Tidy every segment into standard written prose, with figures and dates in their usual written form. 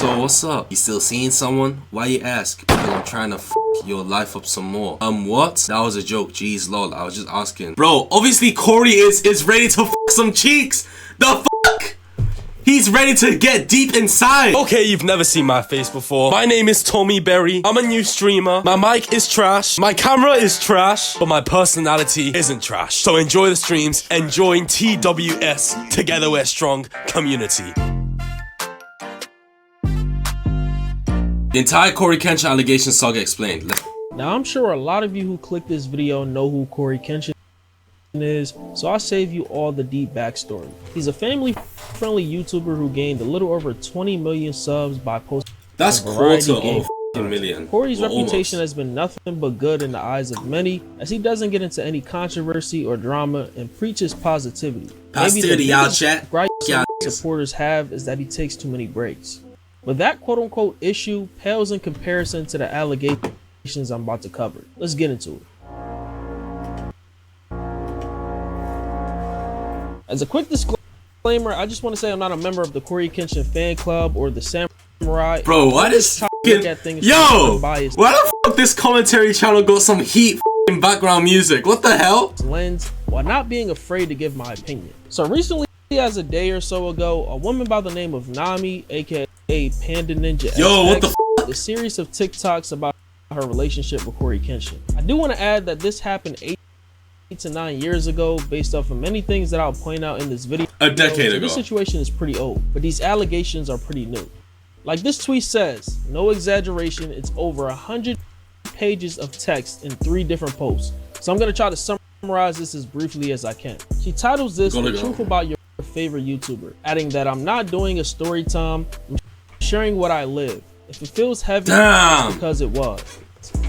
So what's up? You still seeing someone? Why you ask? Because I'm trying to f your life up some more. What? That was a joke. Jeez, lol. I was just asking. Bro, obviously Cory is ready to f some cheeks. The fuck? He's ready to get deep inside. Okay, you've never seen my face before. My name is Tomi Berry. I'm a new streamer. My mic is trash. My camera is trash. But my personality isn't trash. So enjoy the streams and join TWS. Together we're strong community. The entire CoryxKenshin allegation saga explained. Now I'm sure a lot of you who click this video know who CoryxKenshin is, so I'll save you all the deep backstory. He's a family-friendly YouTuber who gained a little over 20 million subs by posting That's quarter of a million. Cory's Well, reputation almost. has been nothing but good in the eyes of many, as he doesn't get into any controversy or drama and preaches positivity. Maybe the biggest gripe some supporters have is that he takes too many breaks. But that quote-unquote issue pales in comparison to the allegations I'm about to cover. Let's get into it. As a quick disclaimer, I just want to say I'm not a member of the CoryxKenshin fan club or the Samurai. Bro, why this fucking... Yo! Why the fuck this commentary channel got some heat f***ing background music? What the hell? Lens, while not being afraid to give my opinion. So recently, as a day or so ago, a woman by the name of Nami, aka Panda Ninja Yo, what the f***, a series of TikToks about her relationship with CoryxKenshin. I do want to add that this happened 8 to 9 years ago, based off of many things that I'll point out in this video. A decade ago. This situation is pretty old, but these allegations are pretty new. Like this tweet says, no exaggeration, it's over 100 pages of text in 3 different posts. So I'm gonna try to summarize this as briefly as I can. She titles this "The Truth About Your Favorite YouTuber," adding that I'm not doing a story time, I'm sharing what I live. If it feels heavy, it's because it was.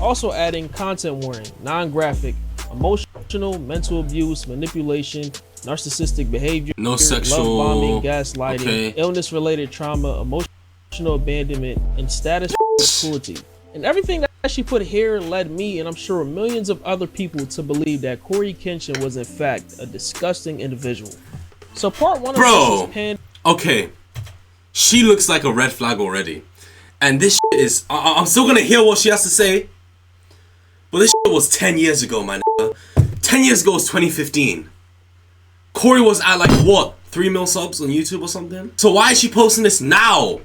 Also adding content warning, non-graphic, emotional, mental abuse, manipulation, narcissistic behavior, no sexual, love bombing, gaslighting, illness-related trauma, emotional abandonment, and status cruelty. And everything that she put here led me, and I'm sure millions of other people, to believe that CoryxKenshin was in fact a disgusting individual. So part 1 of this is Panda. Okay, she looks like a red flag already. And this shit is, I'm still gonna hear what she has to say, but this shit was 10 years ago, man. 10 years ago was 2015. Cory was at like, what, 3 mil subs on YouTube or something? So why is she posting this now?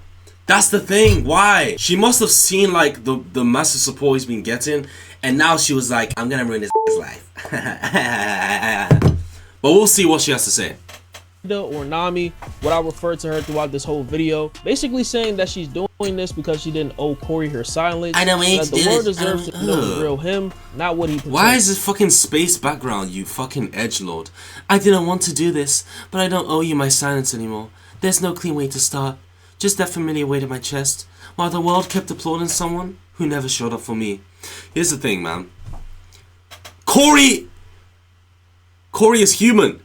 That's the thing, why? She must have seen like the massive support he's been getting, and now she was like, I'm gonna ruin this life. But we'll see what she has to say. Or Nami, what I referred to her throughout this whole video, basically saying that she's doing this because she didn't owe Cory her silence. I know, that the world deserves to know the real him, not what he portrays. Why is this fucking space background, you fucking edgelord? I didn't want to do this, but I don't owe you my silence anymore. There's no clean way to start. Just that familiar weight in my chest, while the world kept applauding someone who never showed up for me. Here's the thing, man. Cory is human.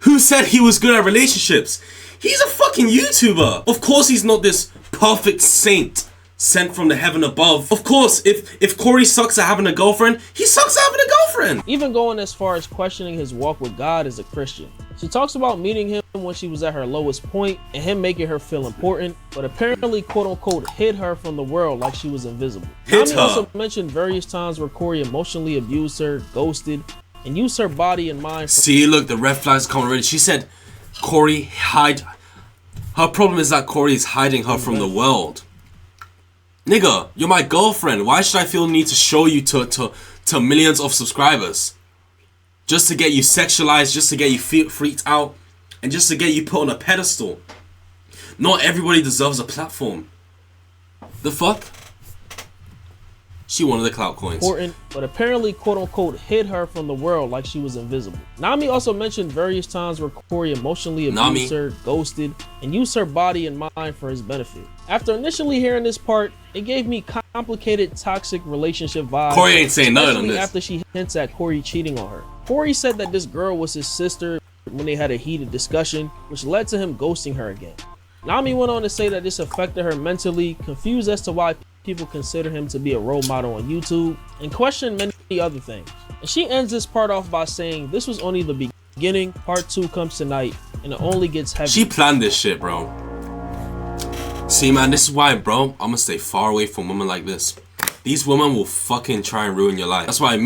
Who said he was good at relationships? He's a fucking YouTuber. Of course he's not this perfect saint sent from the heaven above. Of course, if Cory sucks at having a girlfriend, he sucks at having a girlfriend. Even going as far as questioning his walk with God as a Christian. She talks about meeting him when she was at her lowest point and him making her feel important, but apparently quote-unquote hid her from the world like she was invisible. Nami also mentioned various times where Cory emotionally abused her, ghosted, and used her body and mind. See, look, the red flags come already. She said Cory hide. Her problem is that Cory is hiding her from the world. Nigga, you're my girlfriend. Why should I feel the need to show you to millions of subscribers? Just to get you sexualized, just to get you freaked out, and just to get you put on a pedestal. Not everybody deserves a platform. The fuck? She wanted the clout coins. Important, but apparently quote-unquote hid her from the world like she was invisible. Nami also mentioned various times where Cory emotionally abused her, ghosted, and used her body and mind for his benefit. After initially hearing this part, it gave me complicated, toxic relationship vibes. Cory ain't saying nothing on this. After she hints at Cory cheating on her. Cory said that this girl was his sister when they had a heated discussion, which led to him ghosting her again. Nami went on to say that this affected her mentally, confused as to why people consider him to be a role model on YouTube, and questioned many other things. And she ends this part off by saying, this was only the beginning, part 2 comes tonight, and it only gets heavy. She planned this shit, bro. See, man, this is why, bro, I'm gonna stay far away from women like this. These women will fucking try and ruin your life. That's why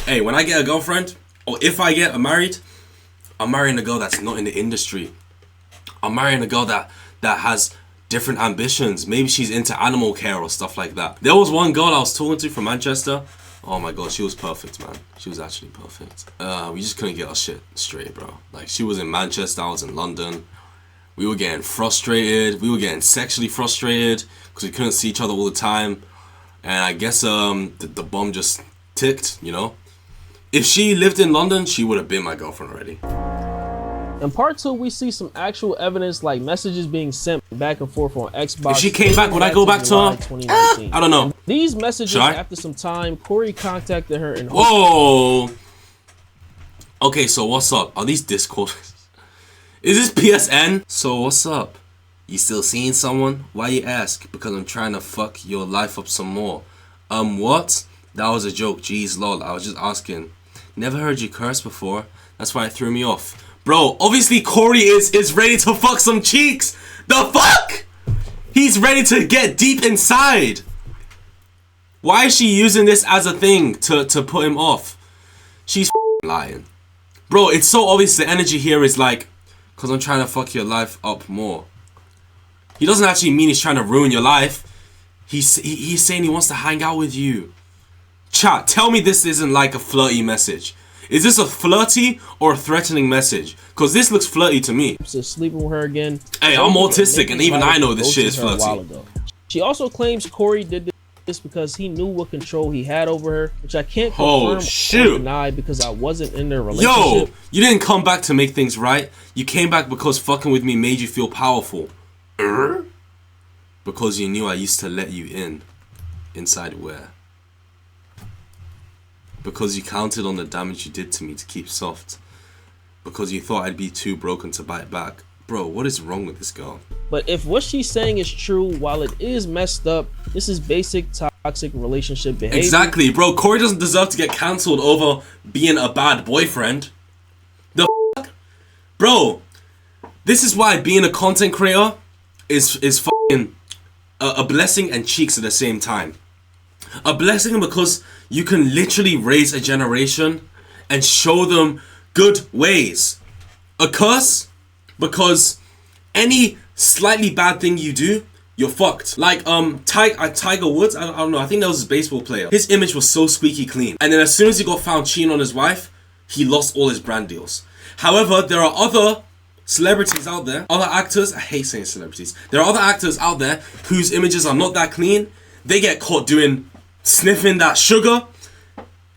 hey, when I get a girlfriend, or if I get married, I'm marrying a girl that's not in the industry. I'm marrying a girl that has different ambitions. Maybe she's into animal care or stuff like that. There was one girl I was talking to from Manchester. Oh my god, she was perfect, man. She was actually perfect. We just couldn't get our shit straight, bro. Like, she was in Manchester, I was in London. We were getting frustrated. We were getting sexually frustrated because we couldn't see each other all the time. And I guess the bomb just ticked, you know. If she lived in London, she would have been my girlfriend already. In part 2, we see some actual evidence like messages being sent back and forth on Xbox. If she came back, would I go back to her? I don't know. These messages, after some time, Cory contacted her and... Whoa! Okay, so what's up? Are these Discord? Is this PSN? So what's up? You still seeing someone? Why you ask? Because I'm trying to fuck your life up some more. What? That was a joke. Jeez, lol. I was just asking. Never heard you curse before. That's why it threw me off. Bro, obviously Cory is ready to fuck some cheeks. The fuck? He's ready to get deep inside. Why is she using this as a thing to put him off? She's lying. Bro, it's so obvious the energy here is like, because I'm trying to fuck your life up more. He doesn't actually mean he's trying to ruin your life. He's saying he wants to hang out with you. Chat, tell me this isn't like a flirty message. Is this a flirty or a threatening message? Because this looks flirty to me. So sleeping with her again. Hey, I'm autistic and even I know this shit is flirty. She also claims Cory did this because he knew what control he had over her, which I can't confirm or deny because I wasn't in their relationship. Yo, you didn't come back to make things right. You came back because fucking with me made you feel powerful. Because you knew I used to let you in. Inside where? Because you counted on the damage you did to me to keep soft. Because you thought I'd be too broken to bite back. Bro, what is wrong with this girl? But if what she's saying is true, while it is messed up, this is basic toxic relationship behavior. Exactly, bro. Cory doesn't deserve to get cancelled over being a bad boyfriend. The fuck? Bro, this is why being a content creator is fucking a blessing and cheeks at the same time. A blessing because you can literally raise a generation and show them good ways. A curse because any slightly bad thing you do, you're fucked. Like Tiger Woods, I don't know, I think that was his baseball player. His image was so squeaky clean. And then as soon as he got found cheating on his wife, he lost all his brand deals. However, there are other celebrities out there, other actors, I hate saying celebrities. There are other actors out there whose images are not that clean. They get caught sniffing that sugar,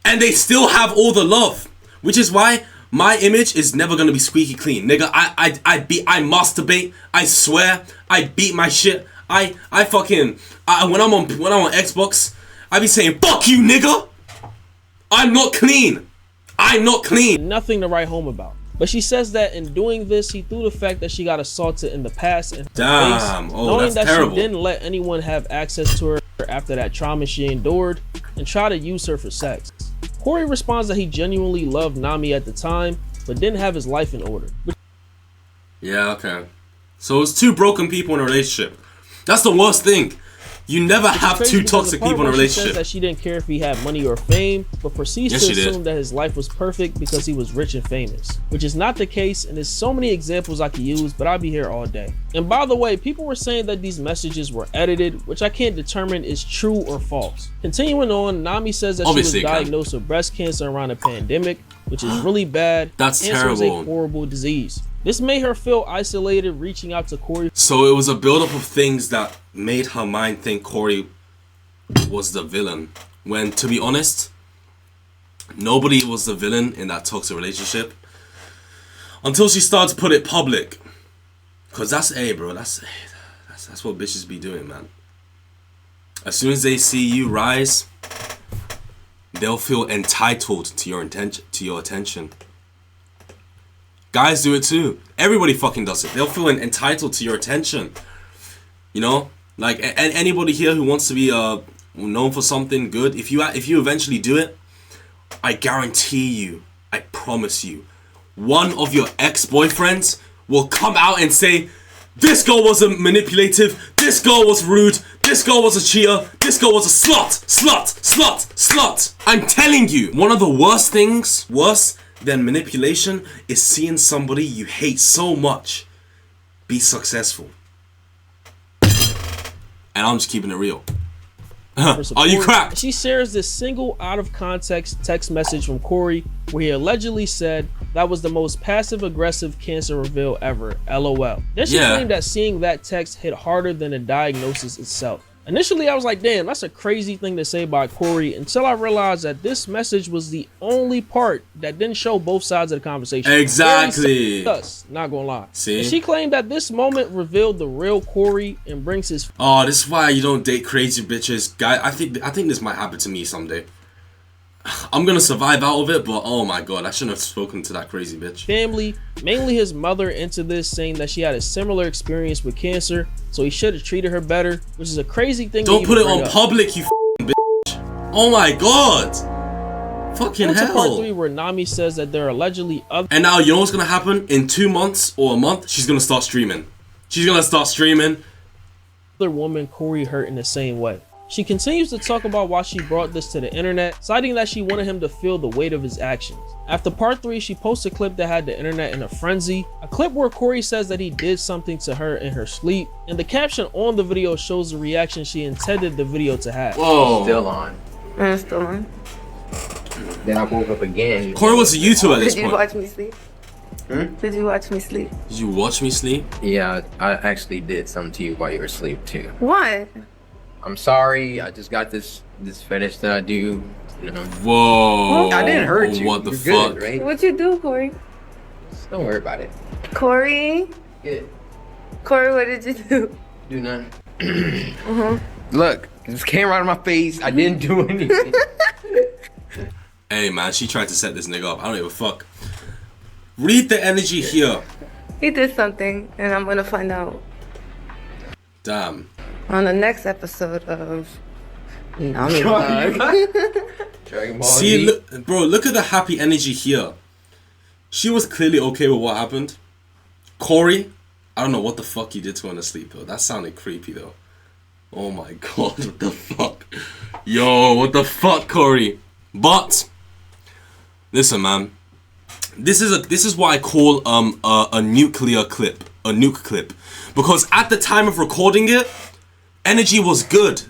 and they still have all the love. Which is why my image is never gonna be squeaky clean. Nigga, I masturbate, I swear, I beat my shit. When I'm on Xbox, I be saying, fuck you, nigga! I'm not clean. I'm not clean. Nothing to write home about. But she says that in doing this, he threw the fact that she got assaulted in the past in her face, knowing that terrible. She didn't let anyone have access to her after that trauma she endured, and try to use her for sex. Cory responds that he genuinely loved Nami at the time, but didn't have his life in order. Yeah, okay. So it's two broken people in a relationship. That's the worst thing. You never have two toxic people in a relationship. She says that she didn't care if he had money or fame, but proceeds to assume that his life was perfect because he was rich and famous, which is not the case, and there's so many examples I could use, but I'll be here all day. And by the way, people were saying that these messages were edited, which I can't determine is true or false. Continuing on, Nami says that she was diagnosed with breast cancer around a pandemic, which is really bad. That's terrible. Cancer is a horrible disease. This made her feel isolated, reaching out to Cory. So it was a buildup of things that made her mind think Cory was the villain. When, to be honest, nobody was the villain in that toxic relationship. Until she started to put it public. Because that's what bitches be doing, man. As soon as they see you rise, they'll feel entitled to your attention. Guys do it too. Everybody fucking does it. They'll feel entitled to your attention. You know, like anybody here who wants to be known for something good, if you eventually do it, I guarantee you, I promise you, one of your ex-boyfriends will come out and say, This girl wasn't manipulative. This girl was rude. This girl was a cheater. This girl was a slut. Slut. Slut. Slut. I'm telling you, one of the worst things, worse than manipulation, is seeing somebody you hate so much be successful. And I'm just keeping it real. Are you cracked? She shares this single out of context text message from Cory where he allegedly said that was the most passive aggressive cancer reveal ever, LOL. Then she claimed that seeing that text hit harder than the diagnosis itself. Initially, I was like, damn, that's a crazy thing to say by Cory, until I realized that this message was the only part that didn't show both sides of the conversation. Exactly. Us, not gonna lie. See? And she claimed that this moment revealed the real Cory and brings his... Oh, this is why you don't date crazy bitches. Guy, I think this might happen to me someday. I'm gonna survive out of it, but oh my god, I shouldn't have spoken to that crazy bitch. Family, mainly his mother, into this, saying that she had a similar experience with cancer, so he should have treated her better, which is a crazy thing. Don't put it on public, you bitch. Oh my god. Fucking hell. Part 3 where Nami says that there are allegedly other... And now you know what's gonna happen? In 2 months or a month, she's gonna start streaming. She's gonna start streaming. Other woman Cory hurt in the same way. She continues to talk about why she brought this to the internet, citing that she wanted him to feel the weight of his actions. After part 3, she posts a clip that had the internet in a frenzy, a clip where Cory says that he did something to her in her sleep, and the caption on the video shows the reaction she intended the video to have. Whoa. Still on. Still on. Then I woke up again. Cory was a YouTuber at this point. Did you watch me sleep? Did you watch me sleep? Did you watch me sleep? Yeah, I actually did something to you while you were asleep too. What? I'm sorry. I just got this fetish that I do. You know. Whoa. I didn't hurt you. What the You're fuck? Good, right? What'd you do, Cory? Just don't worry about it. Cory? Good. Cory, what did you do? Do nothing. Look, this came right in my face. I didn't do anything. Hey man, she tried to set this nigga up. I don't give a fuck. Read the energy here. He did something, and I'm gonna find out Damn. on the next episode of Nami Vlog. Dragon Ball See, Z. look, bro, look at the happy energy here. She was clearly okay with what happened. Cory, I don't know what the fuck you did to her in the sleep, though. That sounded creepy, though. Oh my god, what the fuck? Yo, what the fuck, Cory? But listen, man. This is what I call a nuclear clip, a nuke clip, because at the time of recording it, energy was good.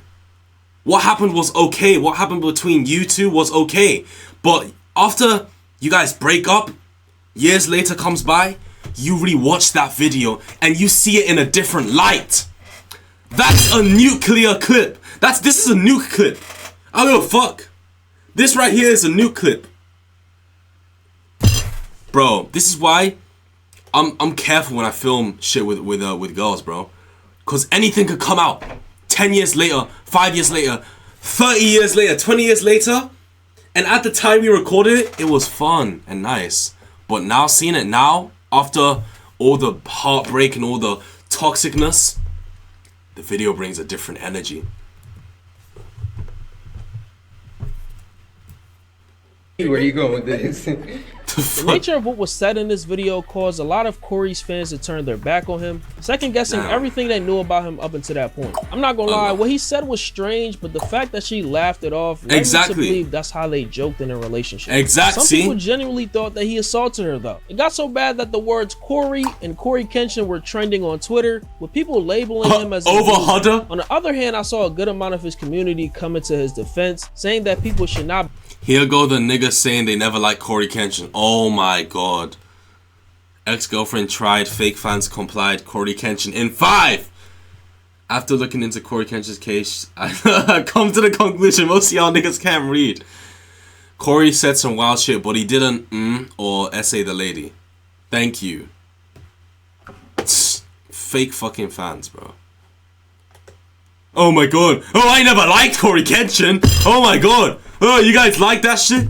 What happened was okay. What happened between you two was okay. But after you guys break up, years later comes by, you rewatch that video and you see it in a different light. That's a nuclear clip. This is a nuke clip. I don't give a fuck. This right here is a nuke clip. Bro, this is why I'm careful when I film shit with girls, bro. Cause anything could come out 10 years later, 5 years later, 30 years later, 20 years later. And at the time we recorded it, it was fun and nice. But now seeing it now, after all the heartbreak and all the toxicness, the video brings a different energy. Where are you going with this? The nature of what was said in this video caused a lot of Cory's fans to turn their back on him, second guessing everything they knew about him up until that point. I'm not gonna lie, what he said was strange, but the fact that she laughed it off led me to believe that's how they joked in a relationship. Some people genuinely thought that he assaulted her though. It got so bad that the words Cory and CoryxKenshin were trending on Twitter, with people labeling him as over Hunter. On the other hand, I saw a good amount of his community coming to his defense, saying that people should not. Here go the niggas saying they never liked CoryxKenshin. Oh my god. Ex-girlfriend tried, fake fans complied, CoryxKenshin in 5! After looking into CoryxKenshin's case, I come to the conclusion most of y'all niggas can't read. Cory said some wild shit, but he didn't or essay the lady. Thank you. Fake fucking fans, bro. Oh my god. Oh, I never liked CoryxKenshin. Oh my god. Oh, you guys like that shit?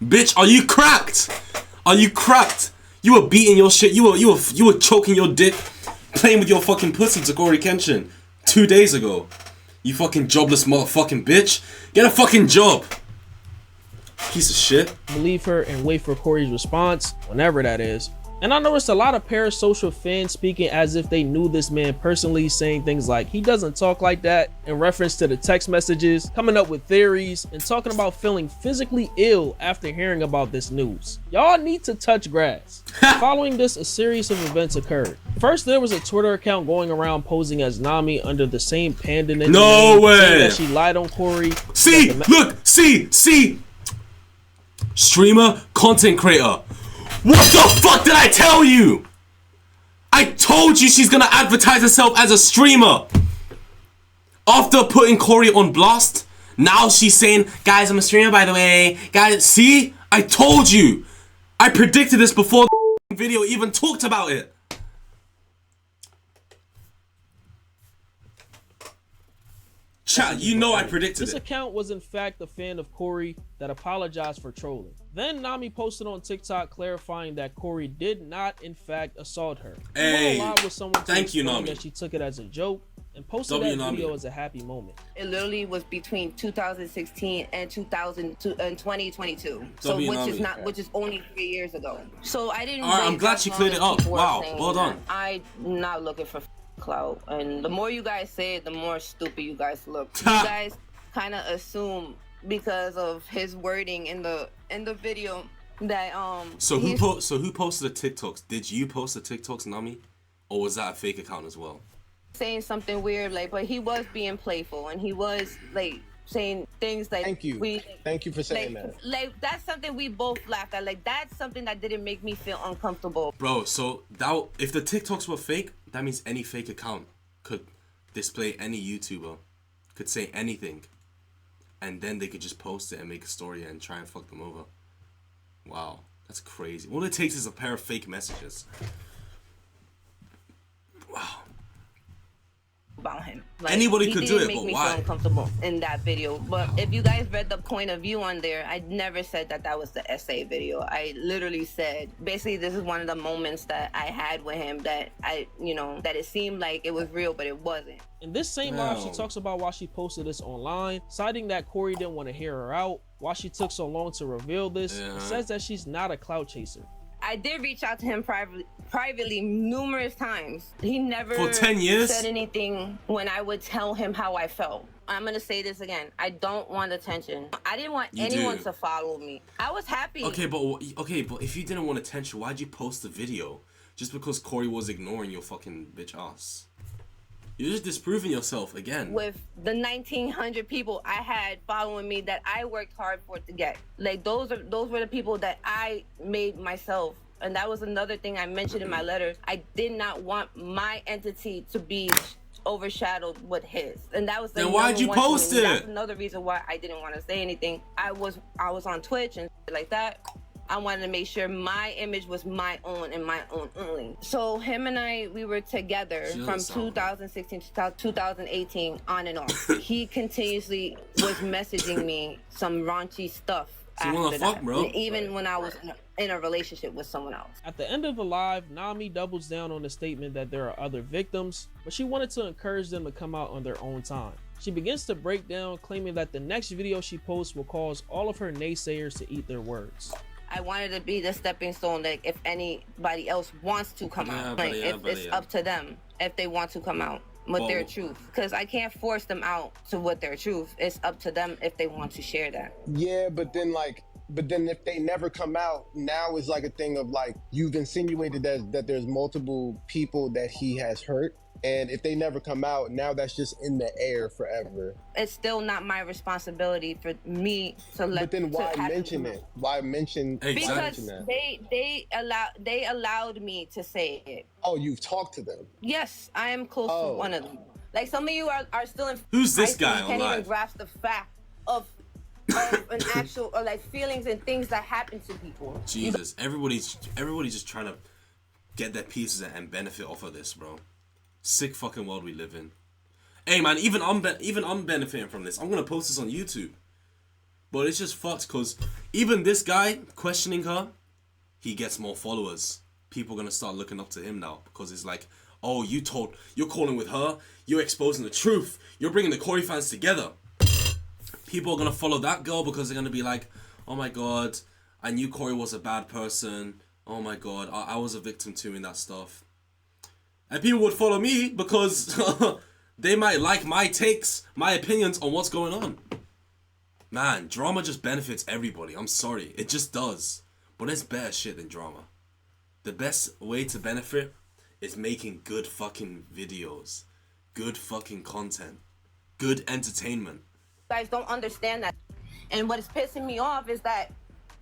Bitch, are you cracked? Are you cracked? You were beating your shit. You were choking your dick, playing with your fucking pussy to CoryxKenshin 2 days ago. You fucking jobless motherfucking bitch. Get a fucking job. Piece of shit. Believe her and wait for Cory's response, whenever that is. And I noticed a lot of parasocial fans speaking as if they knew this man personally, saying things like, he doesn't talk like that, in reference to the text messages, coming up with theories, and talking about feeling physically ill after hearing about this news. Y'all need to touch grass. Following this, a series of events occurred. First, there was a Twitter account going around posing as Nami under the same panda name. No way! Saying that she lied on Cory. See, look, see. Streamer, content creator. What the fuck did I tell you? I told you she's gonna advertise herself as a streamer. After putting Cory on blast, now she's saying, guys, I'm a streamer by the way. Guys, see? I told you. I predicted this before the video even talked about it. Chat, you know I predicted This it. account was in fact a fan of Cory that apologized for trolling. Then Nami posted on TikTok clarifying that Cory did not in fact assault her. She went live with someone to Thank you, explain Nami. that she took it as a joke and posted that video as a happy moment. It literally was between 2016 and 2022. So which is only 3 years ago. So I didn't. Alright, I'm glad she cleared it up. Wow, well done. I'm not looking for clout, and the more you guys say it, the more stupid you guys look. You guys kind of assume because of his wording in the video that So who posted the TikToks? Did you post the TikToks, Nami, or was that a fake account as well? Saying something weird, like, but he was being playful and he was like saying things like, thank you for saying that. Like that's something we both laughed at. Like that's something that didn't make me feel uncomfortable. Bro, so that if the TikToks were fake, that means any fake account could display any YouTuber, could say anything, and then they could just post it and make a story and try and fuck them over. Wow, that's crazy. All it takes is a pair of fake messages. Wow. About him. Like, anybody could do it, but why? He didn't make me feel uncomfortable in that video. But if you guys read the point of view on there, I never said that that was the essay video. I literally said, basically, this is one of the moments that I had with him that that it seemed like it was real, but it wasn't. In this same live, she talks about why she posted this online, citing that Cory didn't want to hear her out, why she took so long to reveal this, and says that she's not a clout chaser. I did reach out to him privately numerous times. He never for 10 years said anything when I would tell him how I felt. I'm gonna say this again. I don't want attention. I didn't want anyone to follow me. I was happy. Okay, but if you didn't want attention, why'd you post the video? Just because Cory was ignoring your fucking bitch ass. You're just disproving yourself again. With the 1,900 people I had following me that I worked hard for to get. Like those were the people that I made myself. And that was another thing I mentioned in my letter. I did not want my entity to be overshadowed with his. And that was the then why'd you post it? That's another reason why I didn't want to say anything. I was on Twitch and like that. I wanted to make sure my image was my own and my own only. So him and I, we were together from 2016 to 2018 on and off. He continuously was messaging me some raunchy stuff after that. Bro? Even when I was in a relationship with someone else. At the end of the live, Nami doubles down on the statement that there are other victims, but she wanted to encourage them to come out on their own time. She begins to break down, claiming that the next video she posts will cause all of her naysayers to eat their words. I wanted to be the stepping stone, like if anybody else wants to come out, like it's up to them if they want to come out with their truth, because I can't force them out to with their truth. It's up to them if they want to share that. Yeah, but then if they never come out, now it's like a thing of like, you've insinuated that there's multiple people that he has hurt. And if they never come out, now that's just in the air forever. It's still not my responsibility for me to let. But then why mention it? Why mention? Because they allowed me to say it. Oh, you've talked to them? Yes, I am close to one of them. Like some of you are still in. Who's this guy? You can't even grasp the fact of an actual or like feelings and things that happen to people. Jesus, everybody's just trying to get their pieces and benefit off of this, bro. Sick fucking world we live in. Hey man, even I'm benefiting from this. I'm gonna post this on YouTube, but it's just fucked because even this guy questioning her, he gets more followers. People are gonna start looking up to him now because it's like, oh, you're calling with her, you're exposing the truth, you're bringing the Cory fans together. People are gonna follow that girl because they're gonna be like, oh my god, I knew Cory was a bad person. Oh my god, I was a victim too in that stuff. And people would follow me because they might like my takes, my opinions on what's going on. Man, drama just benefits everybody. I'm sorry. It just does. But there's better shit than drama. The best way to benefit is making good fucking videos. Good fucking content. Good entertainment. You guys don't understand that. And what is pissing me off is that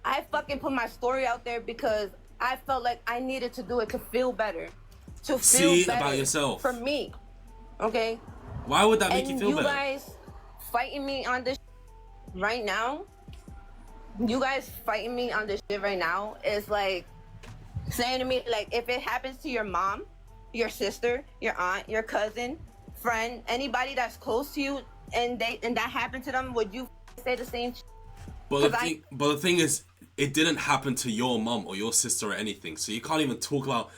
I fucking put my story out there because I felt like I needed to do it to feel better. To feel better about yourself. For me. Okay? Why would that make you feel better? And you guys fighting me on this right now, you guys fighting me on this shit right now is like saying to me, like, if it happens to your mom, your sister, your aunt, your cousin, friend, anybody that's close to you, and that happened to them, would you say the same shit? But the thing is, it didn't happen to your mom or your sister or anything. So you can't even talk about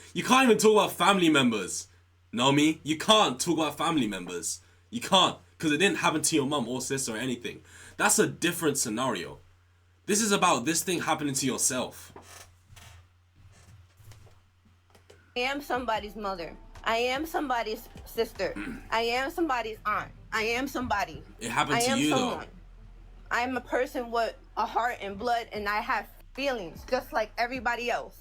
family members. Know me? You can't talk about family members. You can't, because it didn't happen to your mom or sister or anything. That's a different scenario. This is about this thing happening to yourself. I am somebody's mother. I am somebody's sister. I am somebody's aunt. I am somebody. It happened to you though. I am a person with a heart and blood, and I have feelings just like everybody else.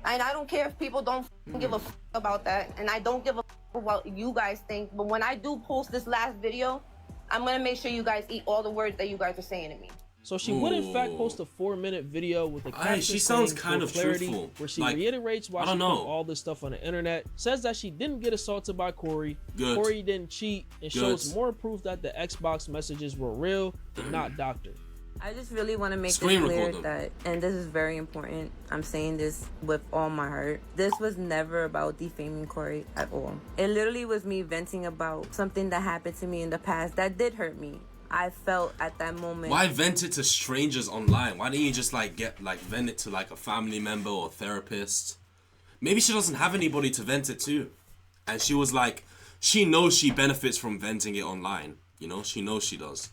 And I don't care if people don't give a fuck about that, and I don't give a fuck about what you guys think. But when I do post this last video, I'm gonna make sure you guys eat all the words that you guys are saying to me. So she would in fact post a 4-minute video with a caption she sounds saying, kind of clarity, truthful. where she Like, reiterates why I she don't put know. all this stuff on the internet, says that she didn't get assaulted by Cory, Good. Cory didn't cheat, and shows more proof that the Xbox messages were real and not doctored. I just really want to make Screen this clear record them. that, and this is very important, I'm saying this with all my heart, this was never about defaming Cory at all. It literally was me venting about something that happened to me in the past that did hurt me. I felt at that moment. Why vent it to strangers online? Why didn't you just vent it to like a family member or a therapist? Maybe she doesn't have anybody to vent it to. And she was like, she knows she benefits from venting it online. You know, she knows she does.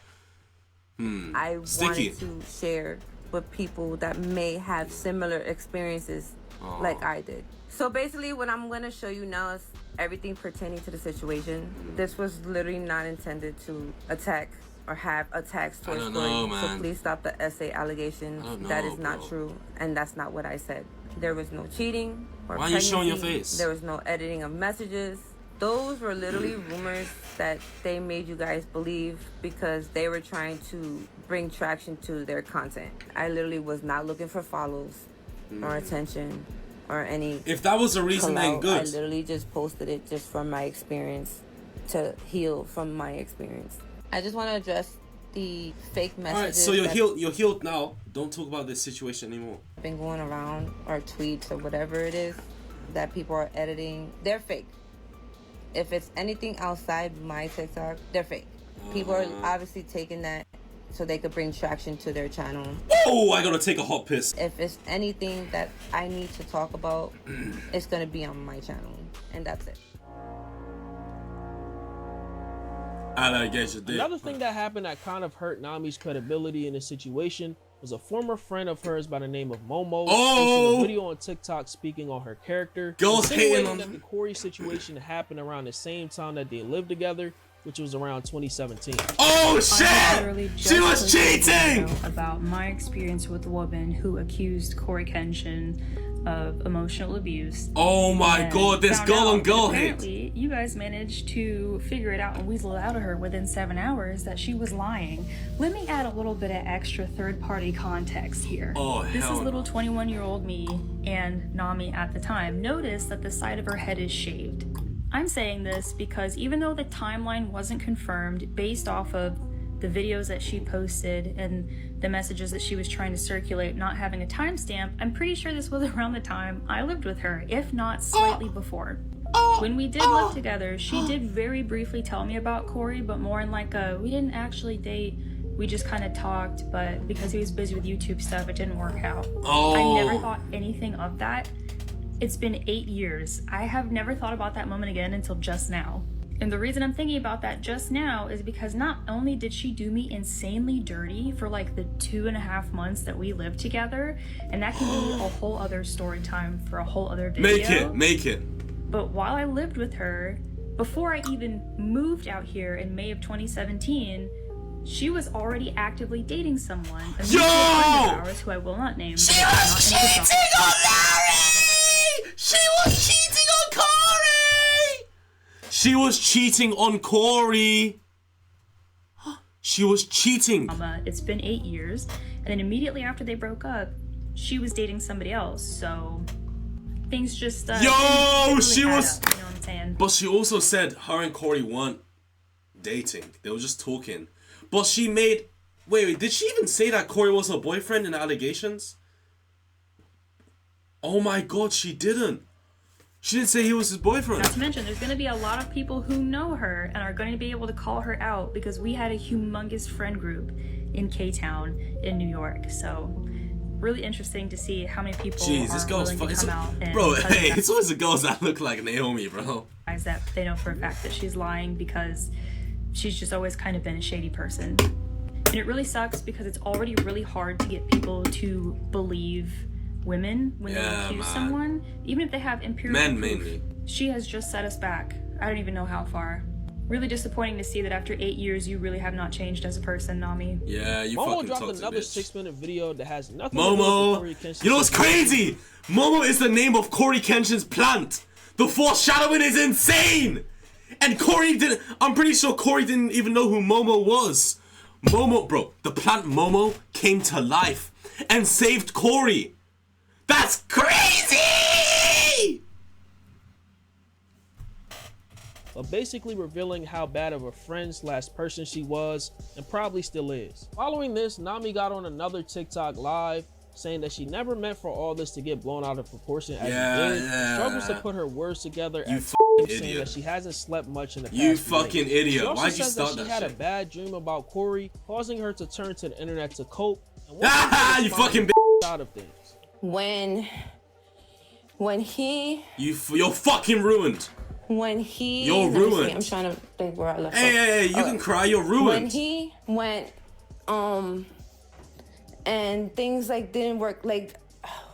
I Sticky. wanted to share with people that may have similar experiences like I did. So basically what I'm going to show you now is everything pertaining to the situation. This was literally not intended to attack or have attacks towards Cory. So please stop the essay allegations. That is not true, and that's not what I said. There was no cheating or Why are you showing your face? There was no editing of messages. Those were literally rumors that they made you guys believe because they were trying to bring traction to their content. I literally was not looking for follows or attention or any. If that was the reason, then good. I literally just posted it just from my experience to heal from my experience. I just want to address the fake messages. Alright, so you're healed now. Don't talk about this situation anymore. Been going around, or tweets or whatever it is that people are editing. They're fake. If it's anything outside my TikTok, they're fake. People are obviously taking that so they could bring traction to their channel. Oh, I gotta take a hot piss. If it's anything that I need to talk about, it's gonna be on my channel, and that's it. Another thing that happened that kind of hurt Nami's credibility in this situation was a former friend of hers by the name of Momo posted a video on TikTok speaking on her character, insinuating that the Cory situation happened around the same time that they lived together, which was around 2017. Oh shit! She was cheating! About my experience with a woman who accused CoryxKenshin of emotional abuse. Oh my god, this girl on girl hate. Apparently, you guys managed to figure it out and weasel it out of her within 7 hours that she was lying. Let me add a little bit of extra third-party context here. This is little 21-year-old me and Nami at the time. Notice that the side of her head is shaved. I'm saying this because even though the timeline wasn't confirmed based off of the videos that she posted and the messages that she was trying to circulate not having a timestamp, I'm pretty sure this was around the time I lived with her, if not slightly before. When we did live together, she did very briefly tell me about Cory, but more in like a, we didn't actually date, we just kind of talked, but because he was busy with YouTube stuff, it didn't work out. I never thought anything of that. It's been 8 years. I have never thought about that moment again until just now. And the reason I'm thinking about that just now is because not only did she do me insanely dirty for like the 2.5 months that we lived together, and that can be a whole other story time for a whole other video. Make it. But while I lived with her, before I even moved out here in May of 2017, she was already actively dating someone, a mutual friend of ours who I will not name. She was cheating on Larry! She was cheating on Cory! She was cheating on Cory! She was cheating. It's been 8 years, and then immediately after they broke up, she was dating somebody else, so things just Yo, really she was up, you know what I'm saying? But she also said her and Cory weren't dating. They were just talking. But she made... Wait, did she even say that Cory was her boyfriend in the allegations? Oh my god, she didn't. She didn't say he was his boyfriend. Not to mention, there's going to be a lot of people who know her and are going to be able to call her out because we had a humongous friend group in K-Town in New York. So, really interesting to see how many people this are girl's willing to come out and bro, hey, it's always the girls that look like Naomi, bro. That they know for a fact that she's lying because she's just always kind of been a shady person. And it really sucks because it's already really hard to get people to believe women when they accuse someone, even if they have empirical proof. Mainly. She has just set us back. I don't even know how far. Really disappointing to see that after 8 years you really have not changed as a person, Nami. Yeah, you Momo fucking dropped toxic another bitch. 6-minute video that has nothing Momo, to do with CoryxKenshin. you know what's crazy? Momo is the name of CoryxKenshin's plant. The foreshadowing is insane. And Cory didn't. I'm pretty sure Cory didn't even know who Momo was. Momo, bro, the plant Momo came to life and saved Cory. That's crazy! But basically revealing how bad of a friend / person she was and probably still is. Following this, Nami got on another TikTok live saying that she never meant for all this to get blown out of proportion as it did. Struggles to put her words together You as fucking saying idiot. that she hasn't slept much in the past You few days. fucking idiot. She also Why'd you says start that that she had shit? a bad dream about Cory, causing her to turn to the internet to cope. And You fucking out of things. When he You're fucking ruined. You're You're let me see, ruined. I'm trying to think where I left off. Hey, you can cry. You're ruined. When he went and things like didn't work, like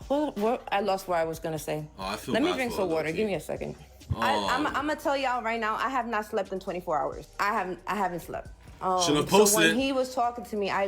what I lost where I was gonna say. Oh, I feel Let me bad drink for some her, water. low-key. Give me a second. Oh. I'm gonna tell y'all right now, I have not slept in 24 hours. I haven't slept. Shouldn't have So posted when it. he was talking to me, I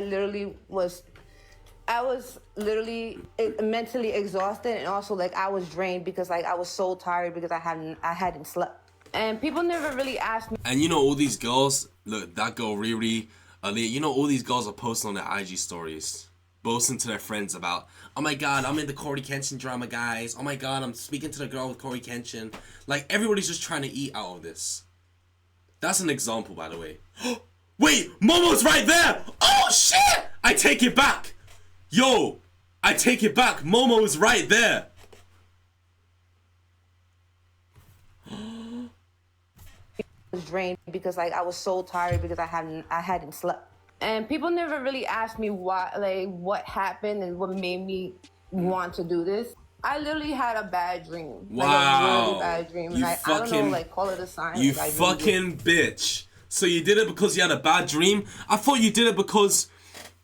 was literally mentally exhausted, and also like I was drained because like I was so tired because I hadn't slept. And people never really asked me. And you know all these girls, look, that girl Riri, Ali, you know all these girls are posting on their IG stories, boasting to their friends about, oh my god, I'm in the CoryxKenshin drama, guys. Oh my god, I'm speaking to the girl with CoryxKenshin. Like, everybody's just trying to eat out of this. That's an example, by the way. Wait, Momo's right there! Oh shit! I take it back! Yo, I take it back. Momo is right there. Was drained because like I was so tired because I hadn't slept. And people never really asked me why, like what happened and what made me want to do this. I literally had a bad dream. Wow. Like a really bad dream. You I don't know, like call it a sign. You like, fucking bitch. So you did it because you had a bad dream? I thought you did it because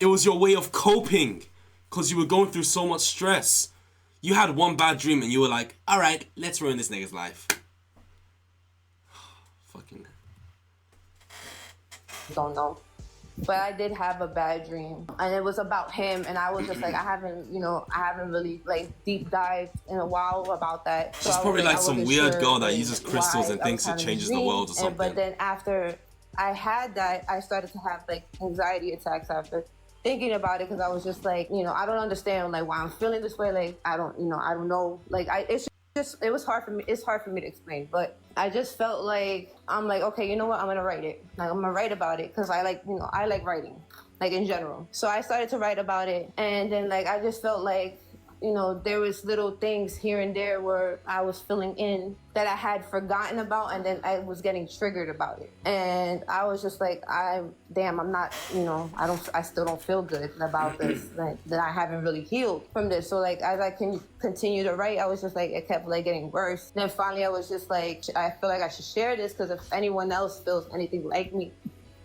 it was your way of coping. Because you were going through so much stress. You had one bad dream and you were like, alright, let's ruin this nigga's life. Fucking. Don't know. But I did have a bad dream. And it was about him. And I was just like, I haven't really like deep dived in a while about that. She's probably like some weird girl that uses crystals and thinks it changes the world or something. But then after I had that, I started to have like anxiety attacks after thinking about it, because I was just like, I don't understand like why I'm feeling this way. Like I don't know. Like it was hard for me. It's hard for me to explain, but I just felt like I'm like, okay, you know what? I'm gonna write it. Like I'm gonna write about it because I like writing, like in general. So I started to write about it, and then like I just felt like you know, there was little things here and there where I was filling in that I had forgotten about, and then I was getting triggered about it. And I was just like, I'm not, you know, I still don't feel good about this, that I haven't really healed from this. So like, as I can continue to write, I was just like, it kept like getting worse. Then finally I was just like, I feel like I should share this, because if anyone else feels anything like me,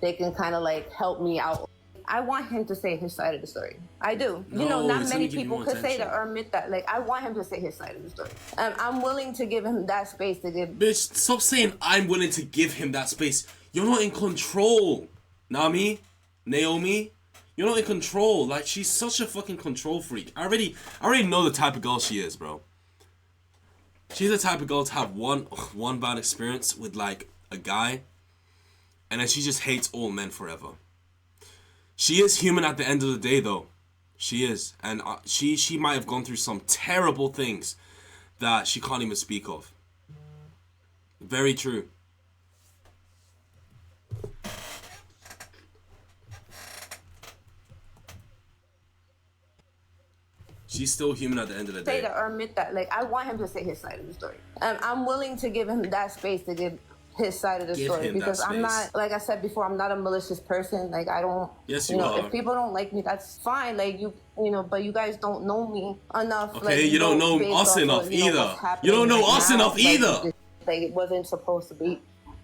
they can kind of like help me out. I want him to say his side of the story. I do. No, you know, not it's many gonna give you people more could say attention. that or admit that. Like, I want him to say his side of the story. I'm willing to give him that space to give. Bitch, stop saying I'm willing to give him that space. You're not in control. Nami, Naomi, you're not in control. Like, she's such a fucking control freak. I already know the type of girl she is, bro. She's the type of girl to have one bad experience with like a guy, and then she just hates all men forever. She is human at the end of the day, though. She is, and she might have gone through some terrible things that she can't even speak of. Very true. She's still human at the end of the day. Say that or admit that. Like, I want him to say his side of the story. I'm willing to give him that space to give his side of the story, because I'm not, like I said before, I'm not a malicious person. Like, I don't. Yes, you know, are. if people don't like me, that's fine. Like, you know, but you guys don't know me enough. Okay, like, you don't know based us off enough of, you know, either. what's You happening don't know right us now. enough either. Like, it wasn't supposed to be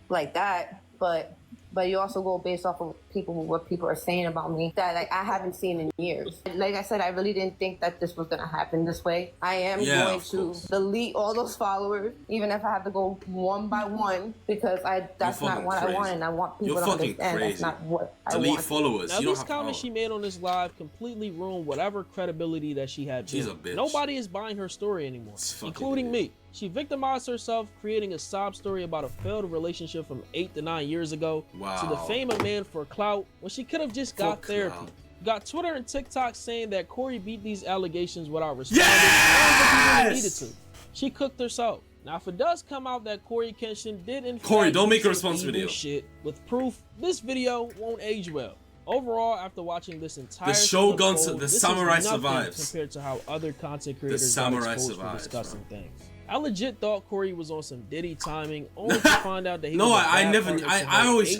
like that, but you also go based off of what people are saying about me that like I haven't seen in years. Like I said, I really didn't think that this was gonna happen this way. I am going to delete all those followers, even if I have to go one by one, because that's not what I want, and I want people to understand that's not what I want. Delete followers. Now, these comments she made on this live completely ruined whatever credibility that she had. She's a bitch. Nobody is buying her story anymore, including me. She victimized herself, creating a sob story about a failed relationship from 8 to 9 years ago to defame a man for clout when she could have just got therapy. Got Twitter and TikTok saying that Cory beat these allegations without responding and really needed to. She cooked herself. Now, if it does come out that CoryxKenshin did in fact don't make a response video. Shit with proof, this video won't age well. Overall, after watching this entire the shogun, the this samurai is nothing survives compared to how other content creators the samurai got exposed for survives, discussing bro. things. I legit thought Cory was on some Diddy timing, only to find out that he was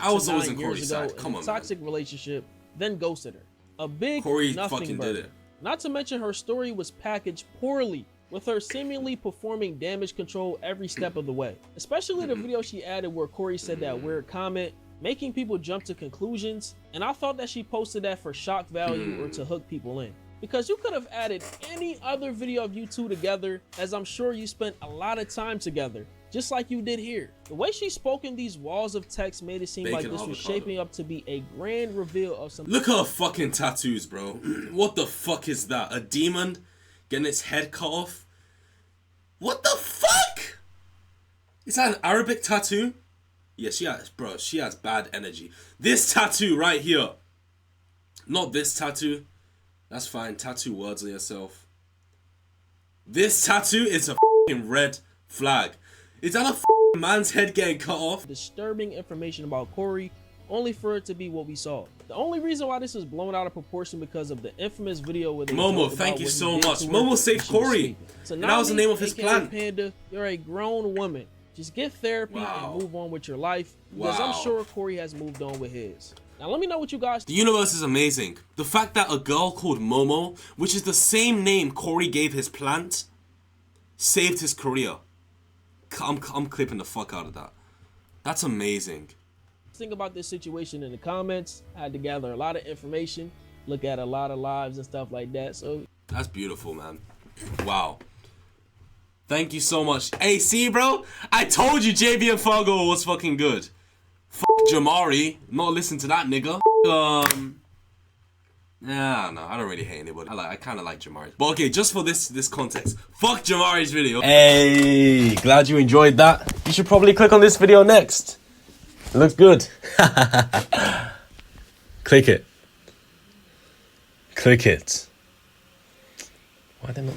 I was always in Cory's side. Come on, toxic relationship, then ghosted her. A big Cory nothing fucking burger. did it. Not to mention her story was packaged poorly, with her seemingly performing damage control every step of the way. Especially the video she added where Cory said that weird comment, making people jump to conclusions, and I thought that she posted that for shock value or to hook people in. Because you could have added any other video of you two together, as I'm sure you spent a lot of time together, just like you did here. The way she spoke in these walls of text made it seem like this was shaping up to be a grand reveal of some— Look at her fucking tattoos, bro. What the fuck is that? A demon getting its head cut off? What the fuck? Is that an Arabic tattoo? Yeah, she has bad energy. This tattoo right here. Not this tattoo. That's fine. Tattoo words on yourself. This tattoo is a fucking red flag. Is that a man's head getting cut off? Disturbing information about Cory, only for it to be what we saw. The only reason why this is blown out of proportion because of the infamous video with Momo, thank you so much. Momo saved Cory. So and that was the name of his plan. Panda, you're a grown woman. Just get therapy and move on with your life, because I'm sure Cory has moved on with his. Now let me know what you guys think. The universe is amazing. The fact that a girl called Momo, which is the same name Cory gave his plant, saved his career. I'm clipping the fuck out of that. That's amazing. Think about this situation in the comments. I had to gather a lot of information, look at a lot of lives and stuff like that. So that's beautiful, man. Wow. Thank you so much. Hey, see, bro? I told you JB and Fargo was fucking good. Jamari, not listen to that nigga. Yeah, no, I don't really hate anybody. I kind of like Jamari. But okay, just for this context, fuck Jamari's video. Hey, glad you enjoyed that. You should probably click on this video next. It looks good. Click it. Click it. Why they not?